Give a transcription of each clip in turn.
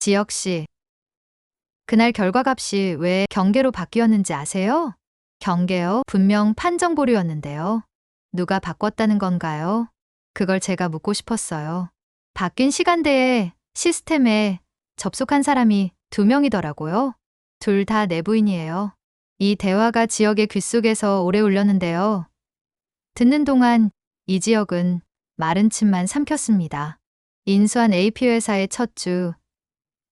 지혁 씨, 그날 결과값이 왜 경계로 바뀌었는지 아세요? 경계요? 분명 판정 보류였는데요. 누가 바꿨다는 건가요? 그걸 제가 묻고 싶었어요. 바뀐 시간대에 시스템에 접속한 사람이 2명이더라고요. 둘 다 내부인이에요. 이 대화가 지역의 귓속에서 오래 울렸는데요. 듣는 동안 이지혁은 마른 침만 삼켰습니다. 인수한 AP 회사의 첫 주,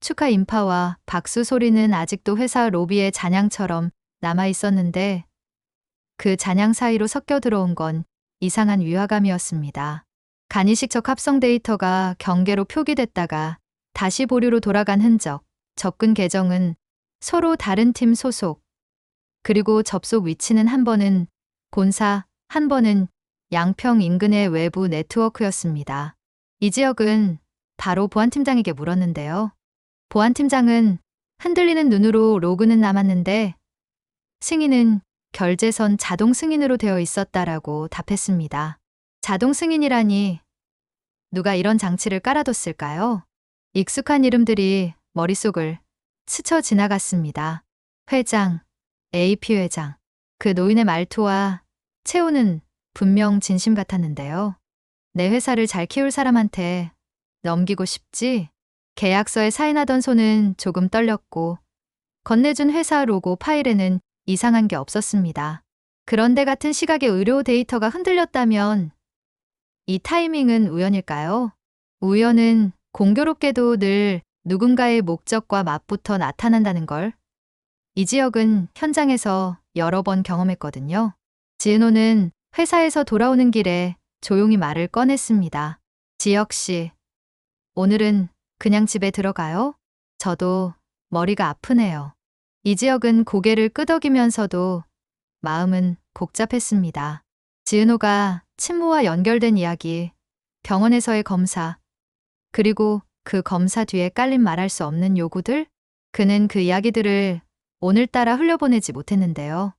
축하 인파와 박수 소리는 아직도 회사 로비의 잔향처럼 남아 있었는데 그 잔향 사이로 섞여 들어온 건 이상한 위화감이었습니다. 간이식적 합성 데이터가 경계로 표기됐다가 다시 보류로 돌아간 흔적, 접근 계정은 서로 다른 팀 소속, 그리고 접속 위치는 한 번은 본사, 한 번은 양평 인근의 외부 네트워크였습니다. 이 지역은 바로 보안팀장에게 물었는데요. 보안팀장은 흔들리는 눈으로 로그는 남았는데 승인은 결제선 자동 승인으로 되어 있었다라고 답했습니다. 자동 승인이라니 누가 이런 장치를 깔아뒀을까요? 익숙한 이름들이 머릿속을 스쳐 지나갔습니다. 회장, AP 회장. 그 노인의 말투와 체온은 분명 진심 같았는데요. 내 회사를 잘 키울 사람한테 넘기고 싶지? 계약서에 사인하던 손은 조금 떨렸고 건네준 회사 로고 파일에는 이상한 게 없었습니다. 그런데 같은 시각의 의료 데이터가 흔들렸다면 이 타이밍은 우연일까요? 우연은 공교롭게도 늘 누군가의 목적과 맞붙어 나타난다는 걸 이 지역은 현장에서 여러 번 경험했거든요. 지은호는 회사에서 돌아오는 길에 조용히 말을 꺼냈습니다. 지혁 씨, 오늘은 그냥 집에 들어가요? 저도 머리가 아프네요. 이 지역은 고개를 끄덕이면서도 마음은 복잡했습니다. 지은호가 친모와 연결된 이야기, 병원에서의 검사, 그리고 그 검사 뒤에 깔린 말할 수 없는 요구들? 그는 그 이야기들을 오늘따라 흘려보내지 못했는데요.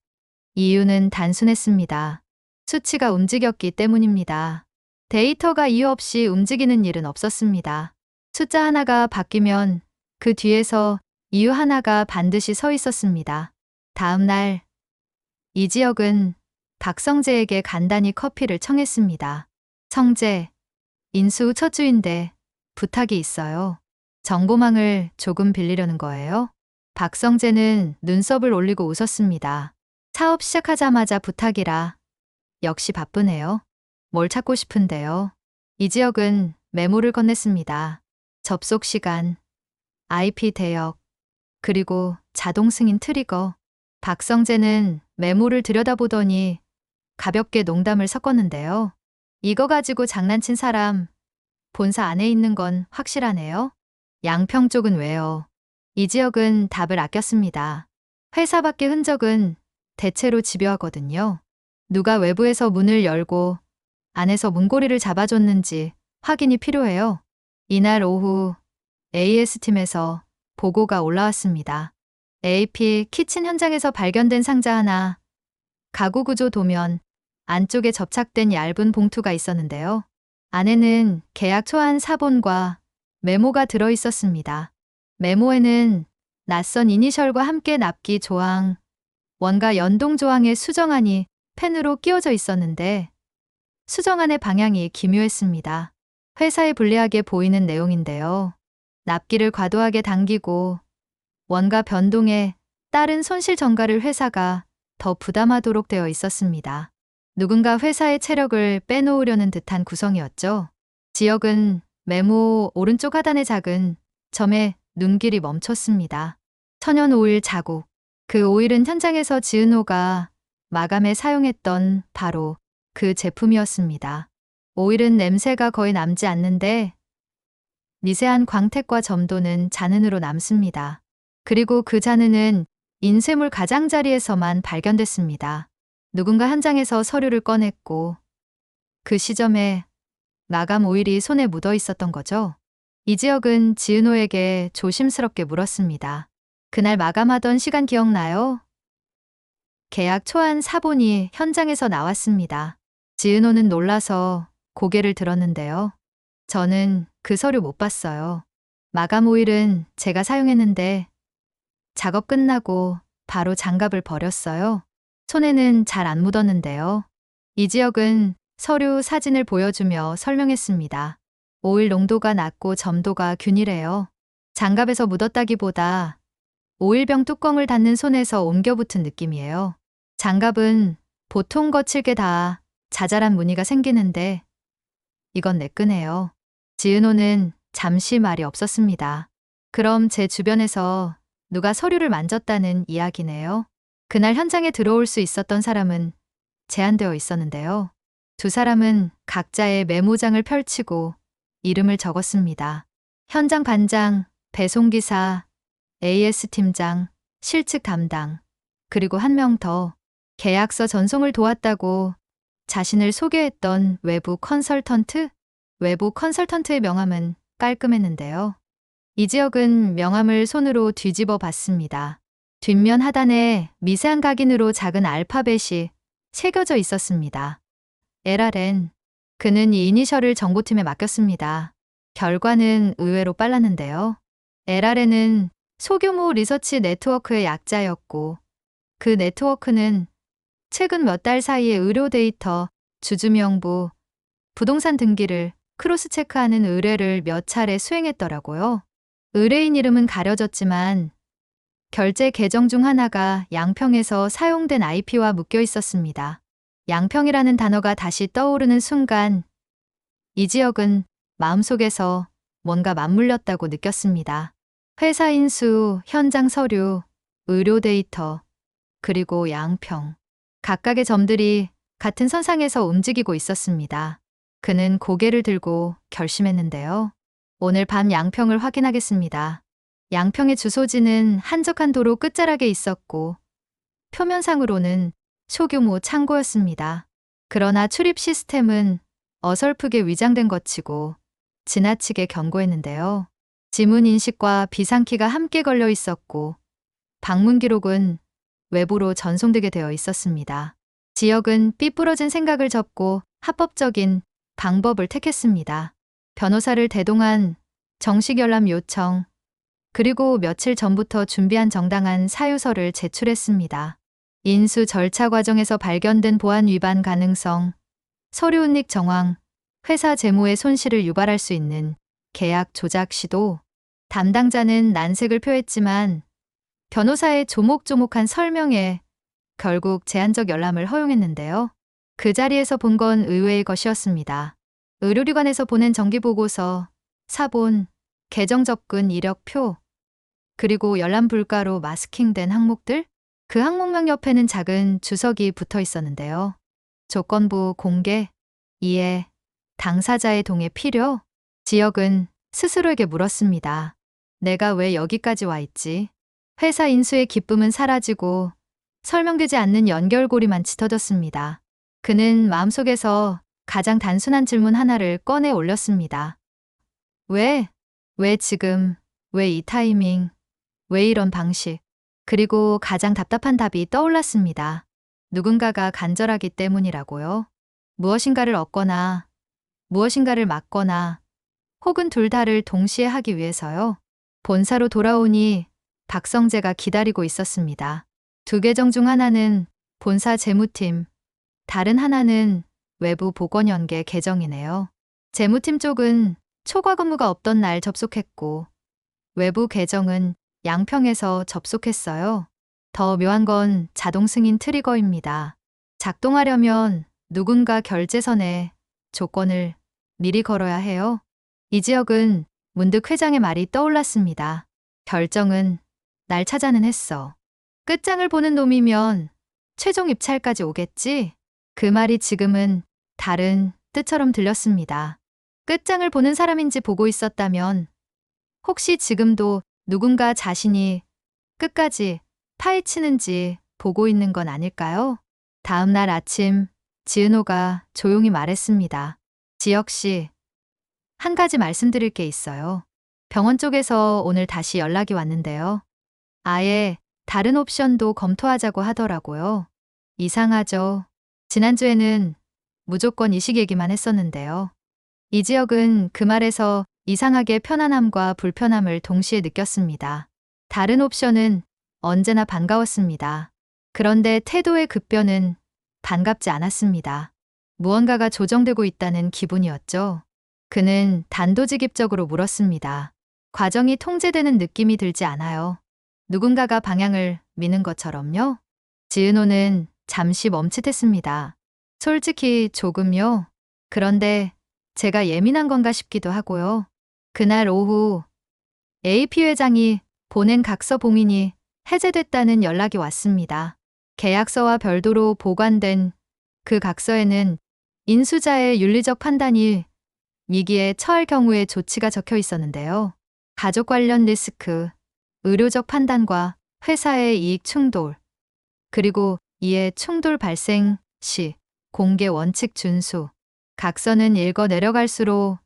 이유는 단순했습니다. 수치가 움직였기 때문입니다. 데이터가 이유 없이 움직이는 일은 없었습니다. 숫자 하나가 바뀌면 그 뒤에서 이유 하나가 반드시 서 있었습니다. 다음 날, 이 지역은 박성재에게 간단히 커피를 청했습니다. 성재, 인수 후 첫 주인데 부탁이 있어요. 정보망을 조금 빌리려는 거예요. 박성재는 눈썹을 올리고 웃었습니다. 사업 시작하자마자 부탁이라 역시 바쁘네요. 뭘 찾고 싶은데요. 이 지역은 메모를 건넸습니다. 접속 시간, IP 대역, 그리고 자동 승인 트리거. 박성재는 메모를 들여다보더니 가볍게 농담을 섞었는데요. 이거 가지고 장난친 사람 본사 안에 있는 건 확실하네요. 양평 쪽은 왜요? 이 지역은 답을 아꼈습니다. 회사 밖의 흔적은 대체로 집요하거든요. 누가 외부에서 문을 열고 안에서 문고리를 잡아줬는지 확인이 필요해요. 이날 오후 AS팀에서 보고가 올라왔습니다. AP 키친 현장에서 발견된 상자 하나, 가구 구조 도면, 안쪽에 접착된 얇은 봉투가 있었는데요. 안에는 계약 초안 사본과 메모가 들어 있었습니다. 메모에는 낯선 이니셜과 함께 납기 조항, 원가 연동 조항의 수정안이 펜으로 끼워져 있었는데 수정안의 방향이 기묘했습니다. 회사에 불리하게 보이는 내용인데요. 납기를 과도하게 당기고 원가 변동에 따른 손실 전가를 회사가 더 부담하도록 되어 있었습니다. 누군가 회사의 체력을 빼놓으려는 듯한 구성이었죠. 지역은 메모 오른쪽 하단의 작은 점에 눈길이 멈췄습니다. 천연 오일 자국. 그 오일은 현장에서 지은호가 마감에 사용했던 바로 그 제품이었습니다. 오일은 냄새가 거의 남지 않는데 미세한 광택과 점도는 잔흔으로 남습니다. 그리고 그 잔흔은 인쇄물 가장자리에서만 발견됐습니다. 누군가 현장에서 서류를 꺼냈고 그 시점에 마감 오일이 손에 묻어 있었던 거죠. 이 지역은 지은호에게 조심스럽게 물었습니다. 그날 마감하던 시간 기억나요? 계약 초안 사본이 현장에서 나왔습니다. 지은호는 놀라서 고개를 들었는데요. 저는 그 서류 못 봤어요. 마감 오일은 제가 사용했는데 작업 끝나고 바로 장갑을 버렸어요. 손에는 잘 안 묻었는데요. 이지혁은 서류 사진을 보여주며 설명했습니다. 오일 농도가 낮고 점도가 균일해요. 장갑에서 묻었다기보다 오일병 뚜껑을 닫는 손에서 옮겨 붙은 느낌이에요. 장갑은 보통 거칠게 닿아 자잘한 무늬가 생기는데 이건 매끈해요. 지은호는 잠시 말이 없었습니다. 그럼 제 주변에서 누가 서류를 만졌다는 이야기네요. 그날 현장에 들어올 수 있었던 사람은 제한되어 있었는데요. 두 사람은 각자의 메모장을 펼치고 이름을 적었습니다. 현장 반장, 배송기사, AS 팀장, 실측 담당, 그리고 한 명 더 계약서 전송을 도왔다고 자신을 소개했던 외부 컨설턴트? 외부 컨설턴트의 명함은 깔끔했는데요. 이지혁은 명함을 손으로 뒤집어 봤습니다. 뒷면 하단에 미세한 각인으로 작은 알파벳이 새겨져 있었습니다. LRN. 그는 이 이니셜을 정보팀에 맡겼습니다. 결과는 의외로 빨랐는데요. LRN은 소규모 리서치 네트워크의 약자였고 그 네트워크는 최근 몇 달 사이에 의료 데이터, 주주명부, 부동산 등기를 크로스 체크하는 의뢰를 몇 차례 수행했더라고요. 의뢰인 이름은 가려졌지만 결제 계정 중 하나가 양평에서 사용된 IP와 묶여 있었습니다. 양평이라는 단어가 다시 떠오르는 순간 이지혁은 마음속에서 뭔가 맞물렸다고 느꼈습니다. 회사 인수, 현장 서류, 의료 데이터, 그리고 양평. 각각의 점들이 같은 선상에서 움직이고 있었습니다. 그는 고개를 들고 결심했는데요. 오늘 밤 양평을 확인하겠습니다. 양평의 주소지는 한적한 도로 끝자락에 있었고 표면상으로는 소규모 창고였습니다. 그러나 출입 시스템은 어설프게 위장된 것치고 지나치게 견고했는데요. 지문 인식과 비상키가 함께 걸려 있었고 방문 기록은 외부로 전송되게 되어 있었습니다. 지혁은 삐부러진 생각을 접고 합법적인 방법을 택했습니다. 변호사를 대동한 정식 열람 요청, 그리고 며칠 전부터 준비한 정당한 사유서를 제출했습니다. 인수 절차 과정에서 발견된 보안 위반 가능성, 서류 은닉 정황, 회사 재무의 손실을 유발할 수 있는 계약 조작 시도. 담당자는 난색을 표했지만 변호사의 조목조목한 설명에 결국 제한적 열람을 허용했는데요. 그 자리에서 본 건 의외의 것이었습니다. 의료기관에서 보낸 정기보고서, 사본, 계정 접근 이력표, 그리고 열람 불가로 마스킹된 항목들? 그 항목명 옆에는 작은 주석이 붙어 있었는데요. 조건부 공개, 이해, 당사자의 동의 필요? 지혁은 스스로에게 물었습니다. 내가 왜 여기까지 와 있지? 회사 인수의 기쁨은 사라지고 설명되지 않는 연결고리만 짙어졌습니다. 그는 마음속에서 가장 단순한 질문 하나를 꺼내 올렸습니다. 왜? 왜 지금? 왜 이 타이밍? 왜 이런 방식? 그리고 가장 답답한 답이 떠올랐습니다. 누군가가 간절하기 때문이라고요. 무엇인가를 얻거나 무엇인가를 막거나 혹은 둘 다를 동시에 하기 위해서요. 본사로 돌아오니 박성재가 기다리고 있었습니다. 두 계정 중 하나는 본사 재무팀, 다른 하나는 외부 보건연계 계정이네요. 재무팀 쪽은 초과 근무가 없던 날 접속했고 외부 계정은 양평에서 접속했어요. 더 묘한 건 자동 승인 트리거입니다. 작동하려면 누군가 결제선에 조건을 미리 걸어야 해요. 이지혁은 문득 회장의 말이 떠올랐습니다. 결정은 날 찾아는 했어. 끝장을 보는 놈이면 최종 입찰까지 오겠지? 그 말이 지금은 다른 뜻처럼 들렸습니다. 끝장을 보는 사람인지 보고 있었다면 혹시 지금도 누군가 자신이 끝까지 파헤치는지 보고 있는 건 아닐까요? 다음 날 아침 지은호가 조용히 말했습니다. 지혁 씨, 한 가지 말씀드릴 게 있어요. 병원 쪽에서 오늘 다시 연락이 왔는데요. 아예 다른 옵션도 검토하자고 하더라고요. 이상하죠. 지난주에는 무조건 이식 얘기만 했었는데요. 이지혁은 그 말에서 이상하게 편안함과 불편함을 동시에 느꼈습니다. 다른 옵션은 언제나 반가웠습니다. 그런데 태도의 급변은 반갑지 않았습니다. 무언가가 조정되고 있다는 기분이었죠. 그는 단도직입적으로 물었습니다. 과정이 통제되는 느낌이 들지 않아요. 누군가가 방향을 미는 것처럼요? 지은호는 잠시 멈칫했습니다. 솔직히 조금요. 그런데 제가 예민한 건가 싶기도 하고요. 그날 오후 AP 회장이 보낸 각서 봉인이 해제됐다는 연락이 왔습니다. 계약서와 별도로 보관된 그 각서에는 인수자의 윤리적 판단이 위기에 처할 경우의 조치가 적혀 있었는데요. 가족 관련 리스크, 의료적 판단과 회사의 이익 충돌, 그리고 이에 충돌 발생 시 공개 원칙 준수. 각서는 읽어 내려갈수록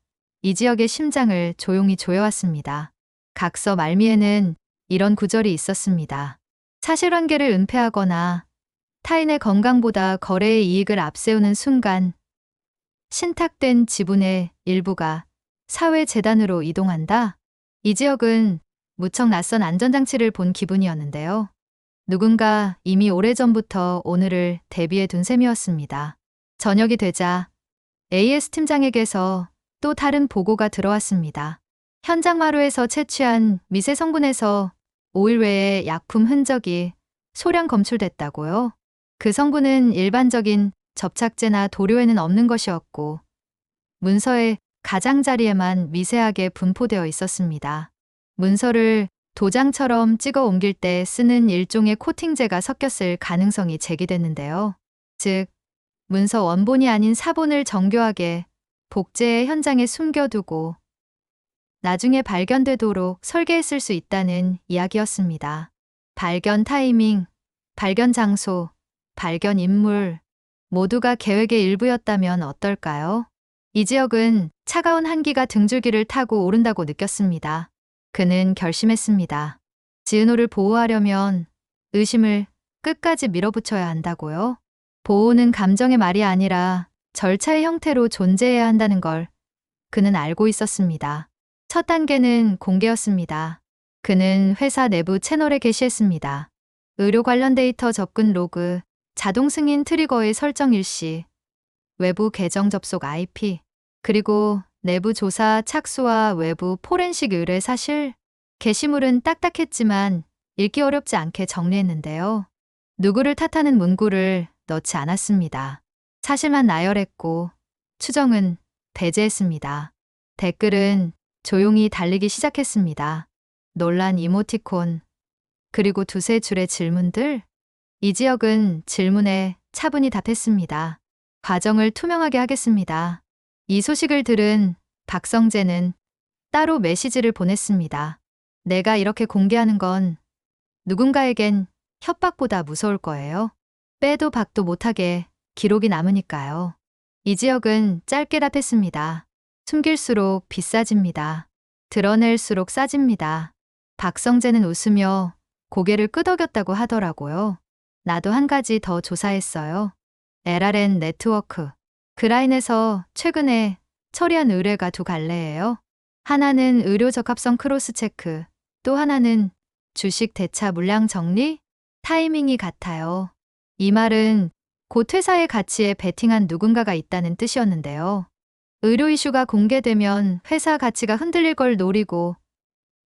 이 지역의 심장을 조용히 조여왔습니다. 각서 말미에는 이런 구절이 있었습니다. 사실관계를 은폐하거나 타인의 건강보다 거래의 이익을 앞세우는 순간 신탁된 지분의 일부가 사회재단으로 이동한다. 이 지역은 무척 낯선 안전장치를 본 기분이었는데요. 누군가 이미 오래전부터 오늘을 대비해 둔 셈이었습니다. 저녁이 되자 AS 팀장에게서 또 다른 보고가 들어왔습니다. 현장 마루에서 채취한 미세 성분에서 5일 외에 약품 흔적이 소량 검출됐다고요. 그 성분은 일반적인 접착제나 도료에는 없는 것이었고 문서의 가장자리에만 미세하게 분포되어 있었습니다. 문서를 도장처럼 찍어 옮길 때 쓰는 일종의 코팅제가 섞였을 가능성이 제기됐는데요. 즉, 문서 원본이 아닌 사본을 정교하게 복제의 현장에 숨겨두고 나중에 발견되도록 설계했을 수 있다는 이야기였습니다. 발견 타이밍, 발견 장소, 발견 인물 모두가 계획의 일부였다면 어떨까요? 이 지역은 차가운 한기가 등줄기를 타고 오른다고 느꼈습니다. 그는 결심했습니다. 지은호를 보호하려면 의심을 끝까지 밀어붙여야 한다고요? 보호는 감정의 말이 아니라 절차의 형태로 존재해야 한다는 걸 그는 알고 있었습니다. 첫 단계는 공개였습니다. 그는 회사 내부 채널에 게시했습니다. 의료 관련 데이터 접근 로그, 자동 승인 트리거의 설정 일시, 외부 계정 접속 IP, 그리고 내부 조사 착수와 외부 포렌식 의뢰 사실. 게시물은 딱딱했지만 읽기 어렵지 않게 정리했는데요. 누구를 탓하는 문구를 넣지 않았습니다. 사실만 나열했고 추정은 배제했습니다. 댓글은 조용히 달리기 시작했습니다. 논란 이모티콘, 그리고 두세 줄의 질문들. 이 지역은 질문에 차분히 답했습니다. 과정을 투명하게 하겠습니다. 이 소식을 들은 박성재는 따로 메시지를 보냈습니다. 내가 이렇게 공개하는 건 누군가에겐 협박보다 무서울 거예요. 빼도 박도 못하게 기록이 남으니까요. 이 지역은 짧게 답했습니다. 숨길수록 비싸집니다. 드러낼수록 싸집니다. 박성재는 웃으며 고개를 끄덕였다고 하더라고요. 나도 한 가지 더 조사했어요. LRN 네트워크. 그 라인에서 최근에 처리한 의뢰가 두 갈래예요. 하나는 의료 적합성 크로스 체크, 또 하나는 주식 대차 물량 정리? 타이밍이 같아요. 이 말은 곧 회사의 가치에 베팅한 누군가가 있다는 뜻이었는데요. 의료 이슈가 공개되면 회사 가치가 흔들릴 걸 노리고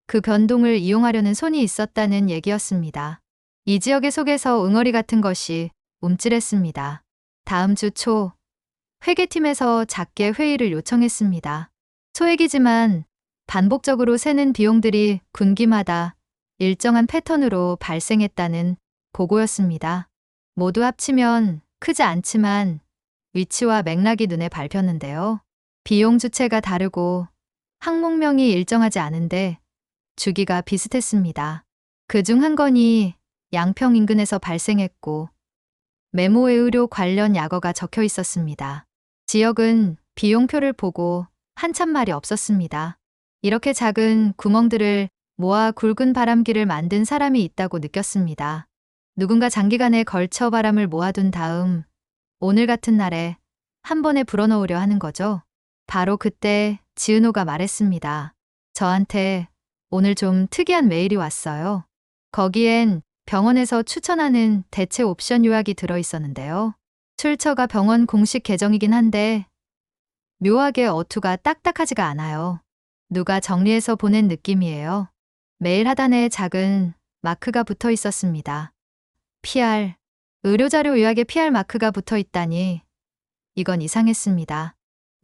그 변동을 이용하려는 손이 있었다는 얘기였습니다. 이 지역의 속에서 응어리 같은 것이 움찔했습니다. 다음 주 초 회계팀에서 작게 회의를 요청했습니다. 소액이지만 반복적으로 새는 비용들이 분기마다 일정한 패턴으로 발생했다는 보고였습니다. 모두 합치면 크지 않지만 위치와 맥락이 눈에 밟혔는데요. 비용 주체가 다르고 항목명이 일정하지 않은데 주기가 비슷했습니다. 그중 한 건이 양평 인근에서 발생했고 메모에 의료 관련 약어가 적혀 있었습니다. 지역은 비용표를 보고 한참 말이 없었습니다. 이렇게 작은 구멍들을 모아 굵은 바람기를 만든 사람이 있다고 느꼈습니다. 누군가 장기간에 걸쳐 바람을 모아둔 다음 오늘 같은 날에 한 번에 불어넣으려 하는 거죠. 바로 그때 지은호가 말했습니다. 저한테 오늘 좀 특이한 메일이 왔어요. 거기엔 병원에서 추천하는 대체 옵션 요약이 들어 있었는데요. 출처가 병원 공식 계정이긴 한데 묘하게 어투가 딱딱하지가 않아요. 누가 정리해서 보낸 느낌이에요. 메일 하단에 작은 마크가 붙어 있었습니다. PR, 의료자료 요약에 PR 마크가 붙어 있다니 이건 이상했습니다.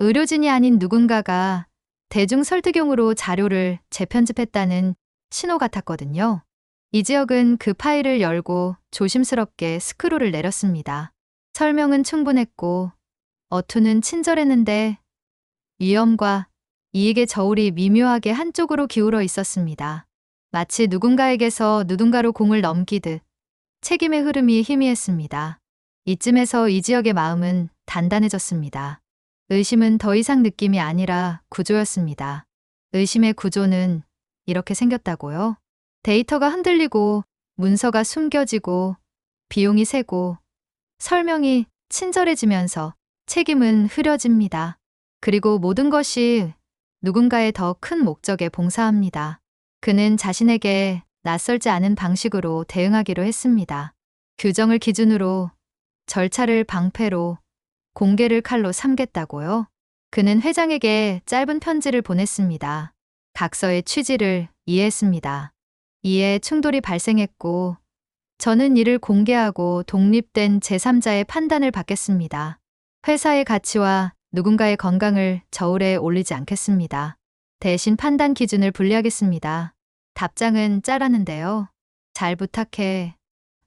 의료진이 아닌 누군가가 대중 설득용으로 자료를 재편집했다는 신호 같았거든요. 이지혁은 그 파일을 열고 조심스럽게 스크롤을 내렸습니다. 설명은 충분했고 어투는 친절했는데 위험과 이익의 저울이 미묘하게 한쪽으로 기울어 있었습니다. 마치 누군가에게서 누군가로 공을 넘기듯 책임의 흐름이 희미했습니다. 이쯤에서 이지혁의 마음은 단단해졌습니다. 의심은 더 이상 느낌이 아니라 구조였습니다. 의심의 구조는 이렇게 생겼다고요? 데이터가 흔들리고 문서가 숨겨지고 비용이 새고 설명이 친절해지면서 책임은 흐려집니다. 그리고 모든 것이 누군가의 더 큰 목적에 봉사합니다. 그는 자신에게 낯설지 않은 방식으로 대응하기로 했습니다. 규정을 기준으로, 절차를 방패로, 공개를 칼로 삼겠다고요. 그는 회장에게 짧은 편지를 보냈습니다. 각서의 취지를 이해했습니다. 이에 충돌이 발생했고 저는 이를 공개하고 독립된 제3자의 판단을 받겠습니다. 회사의 가치와 누군가의 건강을 저울에 올리지 않겠습니다. 대신 판단 기준을 분리하겠습니다. 답장은 짜랐는데요. 잘 부탁해.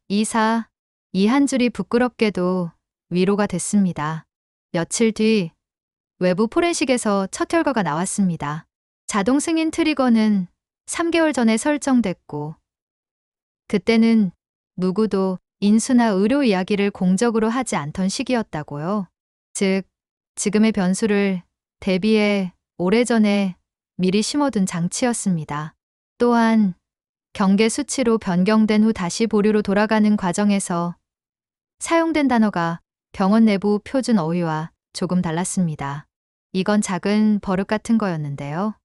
이사. 이 한 줄이 부끄럽게도 위로가 됐습니다. 며칠 뒤 외부 포렌식에서 첫 결과가 나왔습니다. 자동 승인 트리거는 3개월 전에 설정됐고 그때는 누구도 인수나 의료 이야기를 공적으로 하지 않던 시기였다고요. 즉, 지금의 변수를 대비해 오래전에 미리 심어둔 장치였습니다. 또한 경계 수치로 변경된 후 다시 보류로 돌아가는 과정에서 사용된 단어가 병원 내부 표준 어휘와 조금 달랐습니다. 이건 작은 버릇 같은 거였는데요.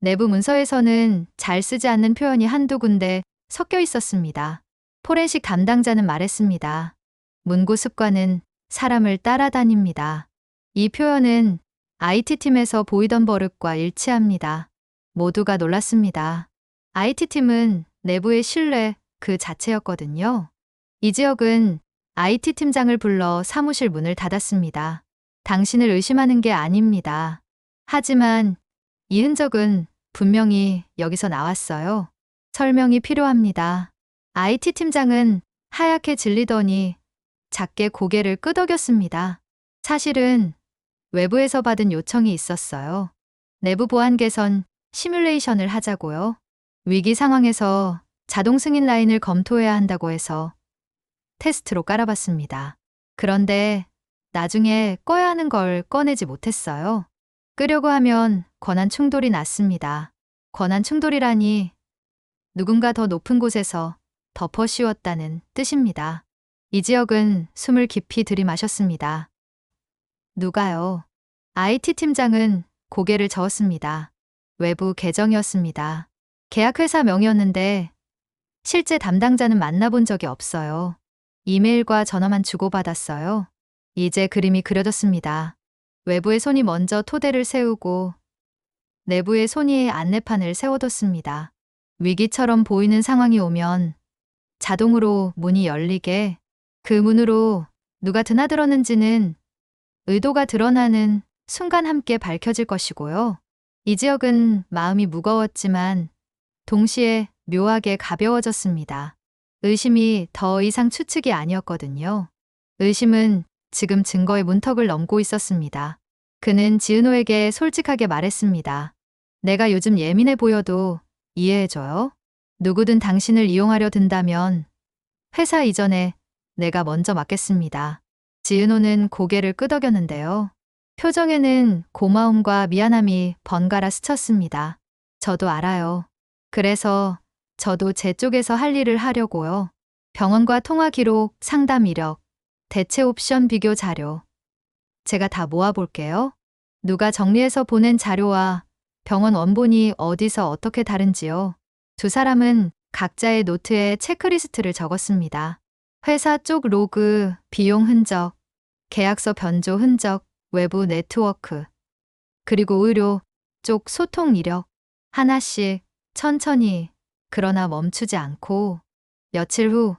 내부 문서에서는 잘 쓰지 않는 표현이 한두 군데 섞여 있었습니다. 포렌식 담당자는 말했습니다. 문구 습관은 사람을 따라다닙니다. 이 표현은 IT팀에서 보이던 버릇과 일치합니다. 모두가 놀랐습니다. IT팀은 내부의 신뢰 그 자체였거든요. 이지혁은 IT팀장을 불러 사무실 문을 닫았습니다. 당신을 의심하는 게 아닙니다. 하지만 이 흔적은 분명히 여기서 나왔어요. 설명이 필요합니다. IT팀장은 하얗게 질리더니 작게 고개를 끄덕였습니다. 사실은 외부에서 받은 요청이 있었어요. 내부 보안 개선 시뮬레이션을 하자고요. 위기 상황에서 자동 승인 라인을 검토해야 한다고 해서 테스트로 깔아봤습니다. 그런데 나중에 꺼야 하는 걸 꺼내지 못했어요. 끄려고 하면 권한 충돌이 났습니다. 권한 충돌이라니 누군가 더 높은 곳에서 덮어 씌웠다는 뜻입니다. 이지혁은 숨을 깊이 들이마셨습니다. 누가요? IT팀장은 고개를 저었습니다. 외부 계정이었습니다. 계약회사 명의였는데 실제 담당자는 만나본 적이 없어요. 이메일과 전화만 주고받았어요. 이제 그림이 그려졌습니다. 외부의 손이 먼저 토대를 세우고 내부의 손이 안내판을 세워뒀습니다. 위기처럼 보이는 상황이 오면 자동으로 문이 열리게 그 문으로 누가 드나들었는지는 의도가 드러나는 순간 함께 밝혀질 것이고요. 이지혁은 마음이 무거웠지만 동시에 묘하게 가벼워졌습니다. 의심이 더 이상 추측이 아니었거든요. 의심은 지금 증거의 문턱을 넘고 있었습니다. 그는 지은호에게 솔직하게 말했습니다. 내가 요즘 예민해 보여도 이해해줘요. 누구든 당신을 이용하려 든다면 회사 이전에 내가 먼저 맡겠습니다. 지은호는 고개를 끄덕였는데요. 표정에는 고마움과 미안함이 번갈아 스쳤습니다. 저도 알아요. 그래서 저도 제 쪽에서 할 일을 하려고요. 병원과 통화 기록, 상담 이력, 대체 옵션 비교 자료. 제가 다 모아볼게요. 누가 정리해서 보낸 자료와 병원 원본이 어디서 어떻게 다른지요. 두 사람은 각자의 노트에 체크리스트를 적었습니다. 회사 쪽 로그, 비용 흔적, 계약서 변조 흔적, 외부 네트워크, 그리고 의료 쪽 소통 이력. 하나씩 천천히 그러나 멈추지 않고. 며칠 후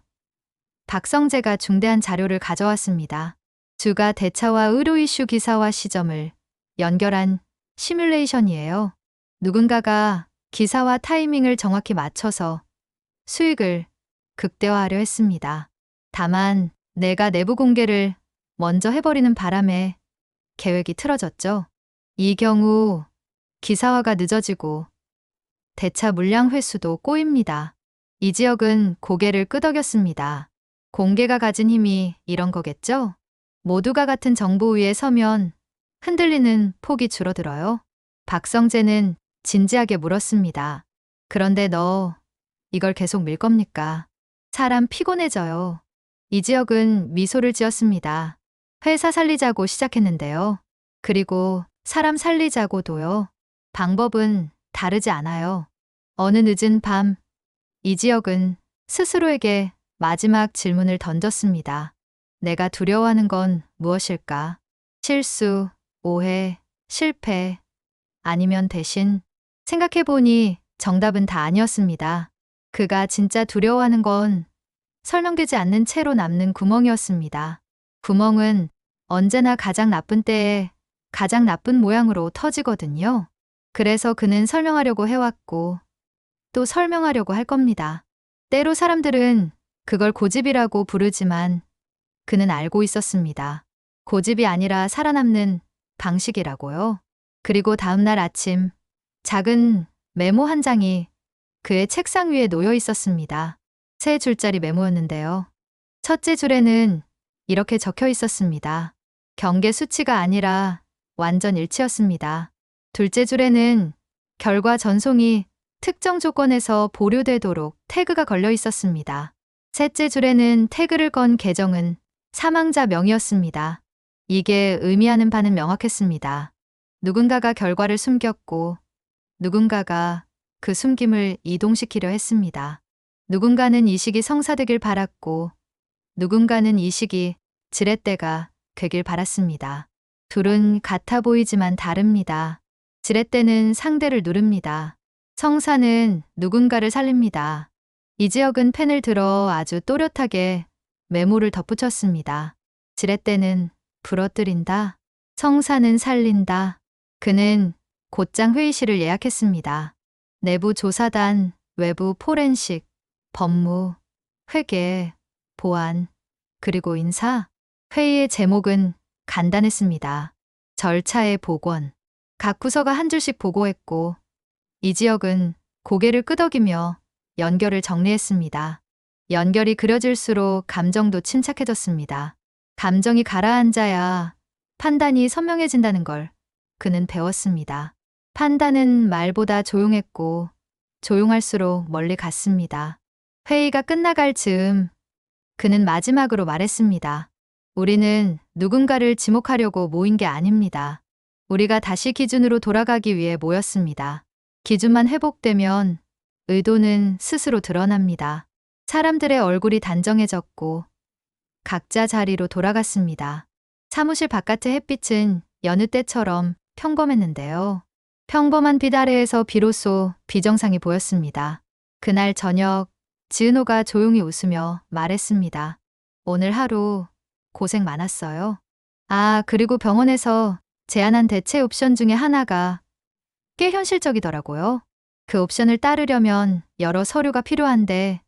박성재가 중대한 자료를 가져왔습니다. 주가 대차와 의료 이슈 기사와 시점을 연결한 시뮬레이션이에요. 누군가가 기사와 타이밍을 정확히 맞춰서 수익을 극대화하려 했습니다. 다만 내가 내부 공개를 먼저 해버리는 바람에 계획이 틀어졌죠. 이 경우 기사화가 늦어지고 대차 물량 회수도 꼬입니다. 이지혁은 고개를 끄덕였습니다. 공개가 가진 힘이 이런 거겠죠? 모두가 같은 정보 위에 서면 흔들리는 폭이 줄어들어요. 박성재는 진지하게 물었습니다. 그런데 너 이걸 계속 밀 겁니까? 사람 피곤해져요. 이지혁은 미소를 지었습니다. 회사 살리자고 시작했는데요. 그리고 사람 살리자고도요. 방법은 다르지 않아요. 어느 늦은 밤, 이지혁은 스스로에게 마지막 질문을 던졌습니다. 내가 두려워하는 건 무엇일까? 실수, 오해, 실패, 아니면 대신. 생각해보니 정답은 다 아니었습니다. 그가 진짜 두려워하는 건 설명되지 않는 채로 남는 구멍이었습니다. 구멍은 언제나 가장 나쁜 때에 가장 나쁜 모양으로 터지거든요. 그래서 그는 설명하려고 해왔고 또 설명하려고 할 겁니다. 때로 사람들은 그걸 고집이라고 부르지만 그는 알고 있었습니다. 고집이 아니라 살아남는 방식이라고요. 그리고 다음 날 아침 작은 메모 한 장이 그의 책상 위에 놓여 있었습니다. 세 줄짜리 메모였는데요. 첫째 줄에는 이렇게 적혀 있었습니다. 경계 수치가 아니라 완전 일치였습니다. 둘째 줄에는 결과 전송이 특정 조건에서 보류되도록 태그가 걸려 있었습니다. 셋째 줄에는 태그를 건 계정은 사망자 명이었습니다. 이게 의미하는 바는 명확했습니다. 누군가가 결과를 숨겼고 누군가가 그 숨김을 이동시키려 했습니다. 누군가는 이 식이 성사되길 바랐고 누군가는 이 식이 지렛대가 되길 바랐습니다. 둘은 같아 보이지만 다릅니다. 지렛대는 상대를 누릅니다. 성사는 누군가를 살립니다. 이지혁은 펜을 들어 아주 또렷하게 메모를 덧붙였습니다. 지렛대는 부러뜨린다. 성사는 살린다. 그는 곧장 회의실을 예약했습니다. 내부 조사단, 외부 포렌식, 법무, 회계, 보안, 그리고 인사. 회의의 제목은 간단했습니다. 절차의 복원. 각 부서가 한 줄씩 보고했고 이지혁은 고개를 끄덕이며 연결을 정리했습니다. 연결이 그려질수록 감정도 침착해졌습니다. 감정이 가라앉아야 판단이 선명해진다는 걸 그는 배웠습니다. 판단은 말보다 조용했고 조용할수록 멀리 갔습니다. 회의가 끝나갈 즈음 그는 마지막으로 말했습니다. 우리는 누군가를 지목하려고 모인 게 아닙니다. 우리가 다시 기준으로 돌아가기 위해 모였습니다. 기준만 회복되면 의도는 스스로 드러납니다. 사람들의 얼굴이 단정해졌고 각자 자리로 돌아갔습니다. 사무실 바깥의 햇빛은 여느 때처럼 평범했는데요. 평범한 빛 아래에서 비로소 비정상이 보였습니다. 그날 저녁 지은호가 조용히 웃으며 말했습니다. 오늘 하루 고생 많았어요. 아, 그리고 병원에서 제안한 대체 옵션 중에 하나가 꽤 현실적이더라고요. 그 옵션을 따르려면 여러 서류가 필요한데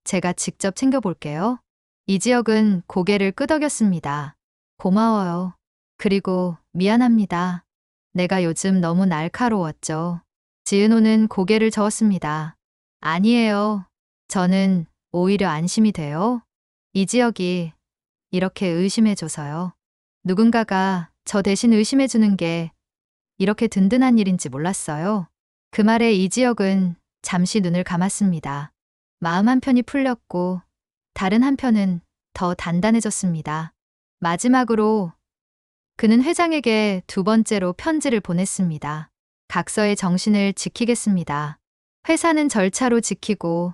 제가 직접 챙겨볼게요. 이지혁은 고개를 끄덕였습니다. 고마워요. 그리고 미안합니다. 내가 요즘 너무 날카로웠죠. 지은호는 고개를 저었습니다. 아니에요. 저는 오히려 안심이 돼요. 이지혁이 이렇게 의심해줘서요. 누군가가 저 대신 의심해주는 게 이렇게 든든한 일인지 몰랐어요. 그 말에 이지혁은 잠시 눈을 감았습니다. 마음 한편이 풀렸고 다른 한편은 더 단단해졌습니다. 마지막으로 그는 회장에게 두 번째로 편지를 보냈습니다. 각서의 정신을 지키겠습니다. 회사는 절차로 지키고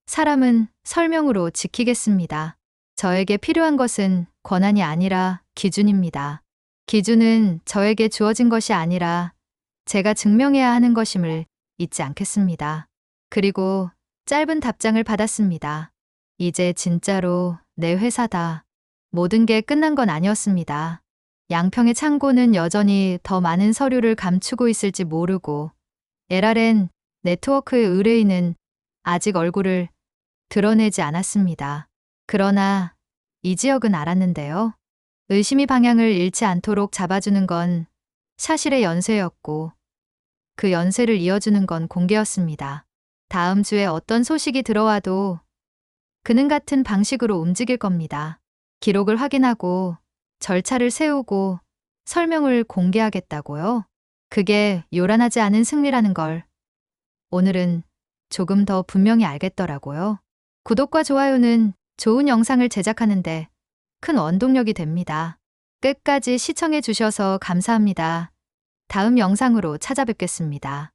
사람은 설명으로 지키겠습니다. 저에게 필요한 것은 권한이 아니라 기준입니다. 기준은 저에게 주어진 것이 아니라 제가 증명해야 하는 것임을 잊지 않겠습니다. 그리고 짧은 답장을 받았습니다. 이제 진짜로 내 회사다. 모든 게 끝난 건 아니었습니다. 양평의 창고는 여전히 더 많은 서류를 감추고 있을지 모르고 LRN 네트워크의 의뢰인은 아직 얼굴을 드러내지 않았습니다. 그러나 이 지역은 알았는데요. 의심이 방향을 잃지 않도록 잡아주는 건 샤실의 연쇄였고 그 연쇄를 이어주는 건 공개였습니다. 다음 주에 어떤 소식이 들어와도 그는 같은 방식으로 움직일 겁니다. 기록을 확인하고 절차를 세우고 설명을 공개하겠다고요? 그게 요란하지 않은 승리라는 걸 오늘은 조금 더 분명히 알겠더라고요. 구독과 좋아요는 좋은 영상을 제작하는데 큰 원동력이 됩니다. 끝까지 시청해 주셔서 감사합니다. 다음 영상으로 찾아뵙겠습니다.